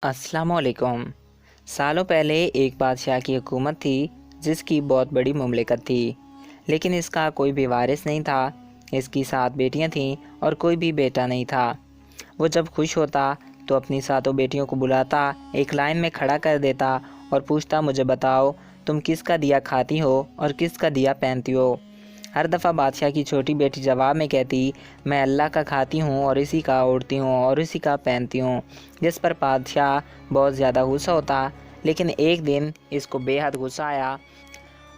अस्सलाम वालेकुम। सालों पहले एक बादशाह की हुकूमत थी जिसकी बहुत बड़ी मुमलिकत थी, लेकिन इसका कोई भी वारिस नहीं था। इसकी 7 बेटियां थीं और कोई भी बेटा नहीं था। वो जब खुश होता तो अपनी सातों बेटियों को बुलाता, एक लाइन में खड़ा कर देता और पूछता, मुझे बताओ तुम किसका दिया खाती हो और किसका दिया पहनती हो। हर दफ़ा बादशाह की छोटी बेटी जवाब में कहती, मैं अल्लाह का खाती हूँ और इसी का ओढ़ती हूँ और इसी का पहनती हूँ, जिस पर बादशाह बहुत ज़्यादा गुस्सा होता। लेकिन एक दिन इसको बेहद गुस्सा आया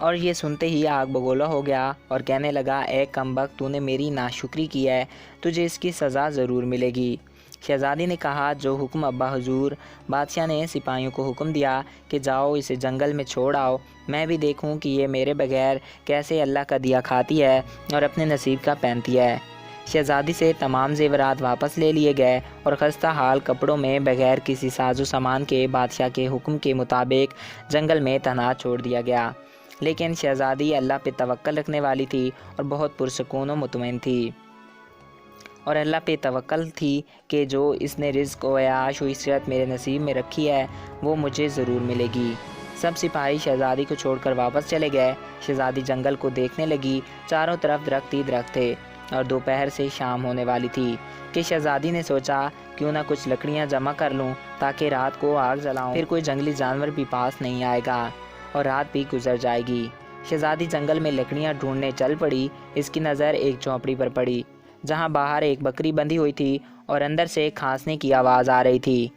और ये सुनते ही आग बगोला हो गया और कहने लगा, ए कमबख्त, तूने मेरी नाशुक्री की है, तुझे इसकी सज़ा ज़रूर मिलेगी। शहज़ादी ने कहा, जो हुक्म अब्बा हुजूर। बादशाह ने सिपाहियों को हुक्म दिया कि जाओ इसे जंगल में छोड़ आओ, मैं भी देखूं कि ये मेरे बगैर कैसे अल्लाह का दिया खाती है और अपने नसीब का पहनती है। शहज़ादी से तमाम ज़ेवरात वापस ले लिए गए और खस्ता हाल कपड़ों में बगैर किसी साजो सामान के बादशाह के हुक्म के मुताबिक जंगल में तन्हा छोड़ दिया गया। लेकिन शहज़ादी अल्लाह पे तवक्कल रखने वाली थी और बहुत पुरसकून व मुतमईन थी, और अल्लाह पे तवक्कल थी कि जो इसने रिज़्क़ व आश व इज़्ज़त मेरे नसीब में रखी है वो मुझे ज़रूर मिलेगी। सब सिपाही शहज़ादी को छोड़कर वापस चले गए। शहज़ादी जंगल को देखने लगी। चारों तरफ दरख्त ही दरख्त थे और दोपहर से शाम होने वाली थी कि शहज़ादी ने सोचा, क्यों ना कुछ लकड़ियाँ जमा कर लूँ ताकि रात को आग जलाऊँ, फिर कोई जंगली जानवर भी पास नहीं आएगा और रात भी गुजर जाएगी। शहज़ादी जंगल में लकड़ियाँ ढूंढने चल पड़ी। इसकी नज़र एक झोंपड़ी पर पड़ी जहाँ बाहर एक बकरी बंधी हुई थी और अंदर से खांसने की आवाज़ आ रही थी।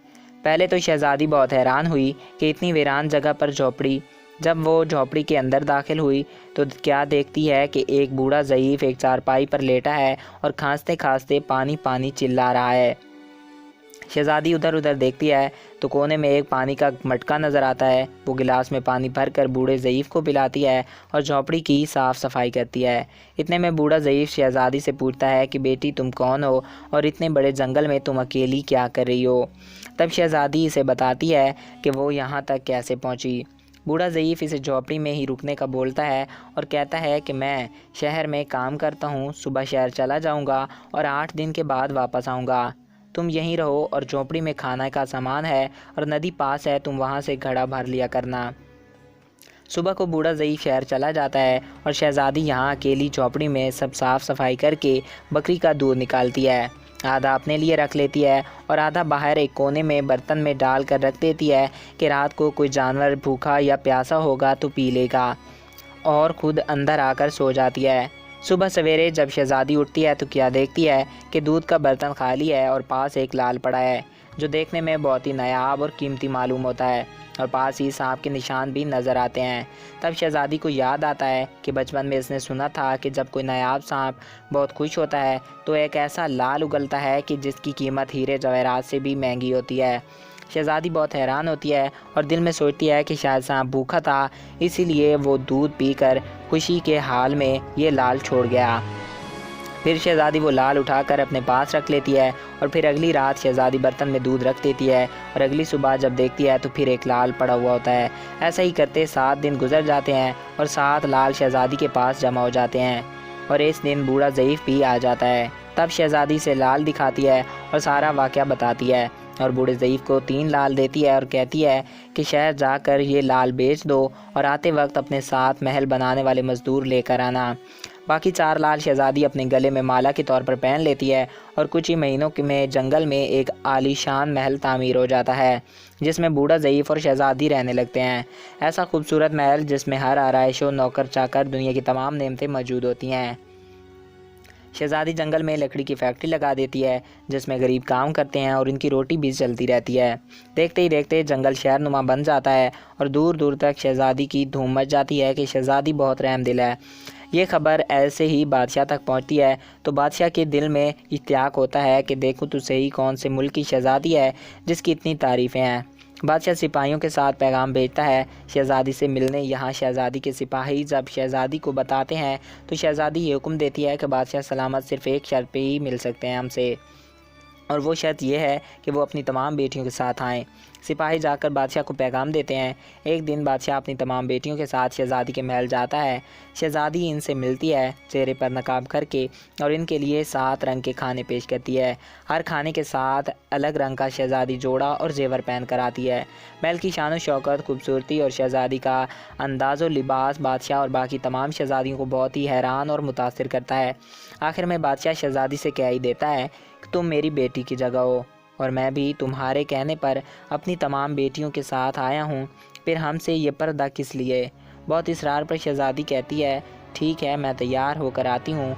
पहले तो शहज़ादी बहुत हैरान हुई कि इतनी वीरान जगह पर झोंपड़ी। जब वो झोंपड़ी के अंदर दाखिल हुई तो क्या देखती है कि एक बूढ़ा ज़ईफ़ एक चारपाई पर लेटा है और खांसते खांसते पानी पानी चिल्ला रहा है। शहज़ादी उधर उधर देखती है तो कोने में एक पानी का मटका नज़र आता है। वो गिलास में पानी भरकर बूढ़े ज़ईफ़ को पिलाती है और झोंपड़ी की साफ़ सफाई करती है। इतने में बूढ़ा ज़ईफ़ शहज़ादी से पूछता है कि बेटी, तुम कौन हो और इतने बड़े जंगल में तुम अकेली क्या कर रही हो। तब शहज़ादी इसे बताती है कि वो यहाँ तक कैसे पहुँची। बूढ़ा ज़ईफ़ इसे झोंपड़ी में ही रुकने का बोलता है और कहता है कि मैं शहर में काम करता हूँ, सुबह शहर चला जाऊँगा और 8 दिन के बाद वापस आऊँगा। तुम यहीं रहो और झोंपड़ी में खाना का सामान है और नदी पास है, तुम वहाँ से घड़ा भर लिया करना। सुबह को बूढ़ा ज़ईफ़ शहर चला जाता है और शहज़ादी यहाँ अकेली झोंपड़ी में सब साफ़ सफाई करके बकरी का दूध निकालती है। आधा अपने लिए रख लेती है और आधा बाहर एक कोने में बर्तन में डाल कर रख देती है कि रात को कोई जानवर भूखा या प्यासा होगा तो पी लेगा, और ख़ुद अंदर आकर सो जाती है। सुबह सवेरे जब शहज़ादी उठती है तो क्या देखती है कि दूध का बर्तन खाली है और पास एक लाल पड़ा है जो देखने में बहुत ही नायाब और कीमती मालूम होता है, और पास ही सांप के निशान भी नज़र आते हैं। तब शहज़ादी को याद आता है कि बचपन में इसने सुना था कि जब कोई नायाब सांप बहुत खुश होता है तो एक ऐसा लाल उगलता है कि जिसकी कीमत हीरे जवाहरात से भी महंगी होती है। शहज़ादी बहुत हैरान होती है और दिल में सोचती है कि शायद सांप भूखा था, इसीलिए वो दूध पीकर खुशी के हाल में ये लाल छोड़ गया। फिर शहज़ादी वो लाल उठाकर अपने पास रख लेती है और फिर अगली रात शहज़ादी बर्तन में दूध रख देती है और अगली सुबह जब देखती है तो फिर एक लाल पड़ा हुआ होता है। ऐसा ही करते 7 दिन गुजर जाते हैं और 7 लाल शहज़ादी के पास जमा हो जाते हैं, और इस दिन बूढ़ा ज़ईफ़ भी आ जाता है। तब शहज़ादी से लाल दिखाती है और सारा वाक़या बताती है और बूढ़े ज़ईफ़ को 3 लाल देती है और कहती है कि शहर जाकर ये लाल बेच दो और आते वक्त अपने साथ महल बनाने वाले मज़दूर लेकर आना। बाकी 4 लाल शहज़ादी अपने गले में माला के तौर पर पहन लेती है और कुछ ही महीनों में जंगल में एक आलीशान महल तामीर हो जाता है जिसमें बूढ़ा ज़ईफ़ और शहज़ादी रहने लगते हैं। ऐसा खूबसूरत महल जिसमें हर आराइश और नौकर चाकर दुनिया की तमाम नेमतें मौजूद होती हैं। शहज़ादी जंगल में लकड़ी की फैक्ट्री लगा देती है जिसमें गरीब काम करते हैं और इनकी रोटी भी चलती रहती है। देखते ही देखते जंगल शहर नुमा बन जाता है और दूर दूर तक शहज़ादी की धूम मच जाती है कि शहज़ादी बहुत रहमदिल है। ये खबर ऐसे ही बादशाह तक पहुंचती है तो बादशाह के दिल में इश्तियाक होता है कि देखो तो सही कौन से मुल्क की शहज़ादी है जिसकी इतनी तारीफ़ें हैं। बादशाह सिपाहियों के साथ पैगाम भेजता है शहज़ादी से मिलने। यहाँ शहज़ादी के सिपाही जब शहज़ादी को बताते हैं तो शहज़ादी ये हुक्म देती है कि बादशाह सलामत सिर्फ़ एक शर्त पे ही मिल सकते हैं हमसे, اور وہ شرط یہ ہے کہ وہ اپنی تمام بیٹیوں کے ساتھ آئیں۔ سپاہی جا کر بادشاہ کو پیغام دیتے ہیں۔ ایک دن بادشاہ اپنی تمام بیٹیوں کے ساتھ شہزادی کے محل جاتا ہے۔ شہزادی ان سے ملتی ہے، چہرے پر نقاب کر کے، اور ان کے لیے 7 رنگ کے کھانے پیش کرتی ہے۔ ہر کھانے کے ساتھ الگ رنگ کا شہزادی جوڑا اور زیور پہن کر آتی ہے۔ محل کی شان و شوکت، خوبصورتی اور شہزادی کا انداز و لباس بادشاہ اور باقی تمام شہزادیوں کو بہت ہی حیران اور متاثر کرتا ہے۔ آخر میں بادشاہ شہزادی سے کہہ ہی دیتا ہے کہ تم میری بیٹی کی جگہ ہو، اور میں بھی تمہارے کہنے پر اپنی تمام بیٹیوں کے ساتھ آیا ہوں، پھر ہم سے یہ پردہ کس لیے؟ بہت اصرار پر شہزادی کہتی ہے، ٹھیک ہے، میں تیار ہو کر آتی ہوں۔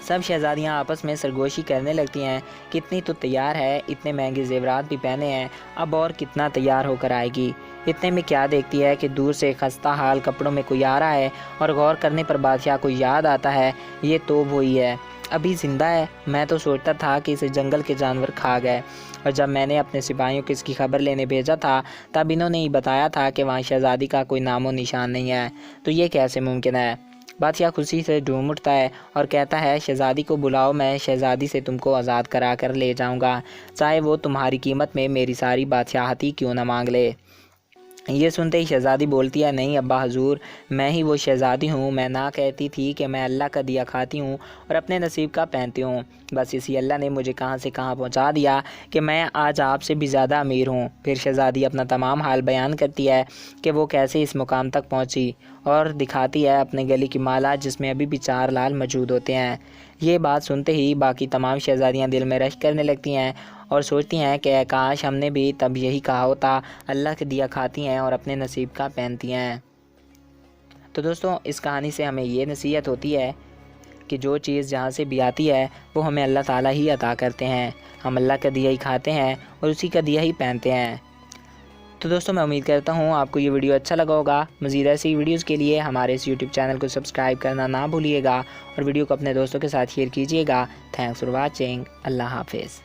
سب شہزادیاں آپس میں سرگوشی کرنے لگتی ہیں، کتنی تو تیار ہے، اتنے مہنگے زیورات بھی پہنے ہیں، اب اور کتنا تیار ہو کر آئے گی۔ اتنے میں کیا دیکھتی ہے کہ دور سے خستہ حال کپڑوں میں کوئی آ رہا ہے، اور غور کرنے پر بادشاہ کو یاد آتا ہے، یہ تو وہی ہے، ابھی زندہ ہے۔ میں تو سوچتا تھا کہ اسے جنگل کے جانور کھا گئے، اور جب میں نے اپنے سپاہیوں کو اس کی خبر لینے بھیجا تھا تب انہوں نے ہی بتایا تھا کہ وہاں شہزادی کا کوئی نام و نشان نہیں ہے، تو یہ کیسے ممکن ہے؟ بادشاہ خوشی سے جھوم اٹھتا ہے اور کہتا ہے، شہزادی کو بلاؤ، میں شہزادی سے تم کو آزاد کرا کر لے جاؤں گا، چاہے وہ تمہاری قیمت میں میری ساری بادشاہتی کیوں نہ مانگ لے۔ یہ سنتے ہی شہزادی بولتی ہے، نہیں ابا حضور، میں ہی وہ شہزادی ہوں، میں نہ کہتی تھی کہ میں اللہ کا دیا کھاتی ہوں اور اپنے نصیب کا پہنتی ہوں، بس اسی اللہ نے مجھے کہاں سے کہاں پہنچا دیا کہ میں آج آپ سے بھی زیادہ امیر ہوں۔ پھر شہزادی اپنا تمام حال بیان کرتی ہے کہ وہ کیسے اس مقام تک پہنچی، اور دکھاتی ہے اپنے گلے کی مالا جس میں ابھی بھی 4 لال موجود ہوتے ہیں۔ یہ بات سنتے ہی باقی تمام شہزادیاں دل میں رشک کرنے لگتی ہیں اور سوچتی ہیں کہ کاش ہم نے بھی تب یہی کہا ہوتا، اللہ کے دیا کھاتی ہیں اور اپنے نصیب کا پہنتی ہیں۔ تو دوستوں، اس کہانی سے ہمیں یہ نصیحت ہوتی ہے کہ جو چیز جہاں سے بھی آتی ہے وہ ہمیں اللہ تعالیٰ ہی عطا کرتے ہیں، ہم اللہ کا دیا ہی کھاتے ہیں اور اسی کا دیا ہی پہنتے ہیں۔ تو دوستوں، میں امید کرتا ہوں آپ کو یہ ویڈیو اچھا لگا ہوگا۔ مزید ایسی ویڈیوز کے لیے ہمارے اس یوٹیوب چینل کو سبسکرائب کرنا نہ بھولیے گا، اور ویڈیو کو اپنے دوستوں کے ساتھ شیئر کیجیے گا۔ Thanks for watching. اللہ حافظ۔